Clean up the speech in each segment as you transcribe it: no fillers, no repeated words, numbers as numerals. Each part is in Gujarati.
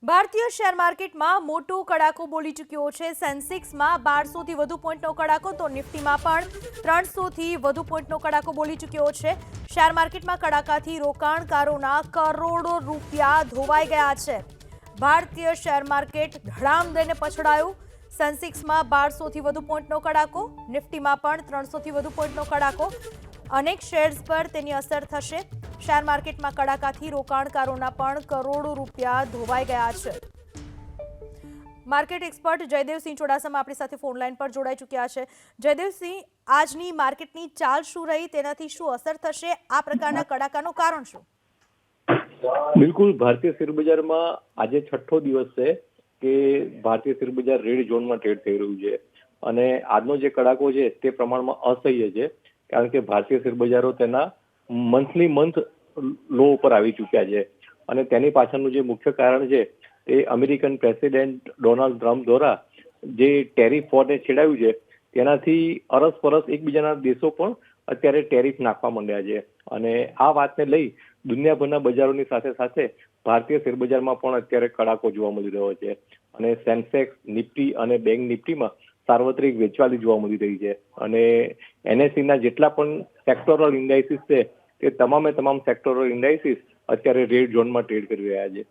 ભારતીય શેર માર્કેટમાં મોટો કડાકો બોલી ચૂક્યો છે। સેન્સેક્સમાં 1200થી વધુ પોઈન્ટનો કડાકો તો નિફ્ટીમાં પણ 300થી વધુ પોઈન્ટનો કડાકો બોલી ચૂક્યો છે। શેર માર્કેટમાં કડાકાથી રોકાણકારોના કરોડો રૂપિયા ધોવાઈ ગયા છે। ભારતીય શેર માર્કેટ ધડામ દઈને પછડાયું। સેન્સેક્સમાં 1200થી વધુ પોઈન્ટનો કડાકો, નિફ્ટીમાં પણ 300થી વધુ પોઈન્ટનો કડાકો। અનેક શેર્સ પર તેની અસર થશે। શેર માર્કેટમાં કડાકાથી રોકાણકારોના પણ કરોડો રૂપિયા ધોવાઈ ગયા છે। માર્કેટ એક્સપર્ટ જયદેવસિંહ ચુડાસમા આપણી સાથે ફોન લાઈન પર જોડાઈ ચૂક્યા છે। જયદેવસિંહ, આજની માર્કેટની ચાલ શું રહી, તેનાથી શું અસર થશે, આ પ્રકારના કડાકાનું કારણ શું? બિલકુલ, ભારતીય શેરબજારમાં આજે છઠ્ઠો દિવસ છે કે ભારતીય શેરબજાર રેડ ઝોનમાં ટ્રેડ થઈ રહ્યું છે અને આજનો જે કડાકો છે તે પ્રમાણમાં અસહ્ય છે, કારણ કે ભારતીય શેરબજારો તેના મંથ લો ઉપર આવી ચૂક્યા છે અને તેની પાછળનું જે મુખ્ય કારણ છે તે અમેરિકન પ્રેસિડેન્ટ ડોનાલ્ડ ટ્રમ્પ દ્વારા જે ટેરિફ વોરને છેડાયું છે તેનાથી અરસપરસ એકબીજાના દેશો પણ અત્યારે ટેરિફ નાખવા માંડ્યા છે અને આ વાતને લઈ દુનિયાભરના બજારોની સાથે સાથે ભારતીય શેરબજારમાં પણ અત્યારે કડાકો જોવા મળી રહ્યો છે અને સેન્સેક્સ, નિફ્ટી અને બેંક નિફ્ટીમાં સાર્વત્રિક વેચવાલી જોવા મળી રહી છે અને એનએસસીના જેટલા પણ સેક્ટોરલ ઇન્ડાઇસીસ છે તે તમામે તમામ સેક્ટોરલ ઇન્ડાઇસીસ અત્યારે રેડ ઝોનમાં ટ્રેડ કરી રહ્યા છે।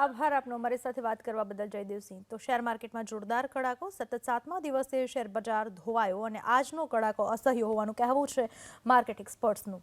આભાર આપનો અમારી સાથે વાત કરવા બદલ જયદેવસિંહ। તો શેર માર્કેટમાં જોરદાર કડાકો, સતત 7મા દિવસે શેર બજાર ધોવાયો અને આજનો કડાકો અસહ્ય હોવાનું કહેવું છે માર્કેટ એક્સપર્ટ્સનું।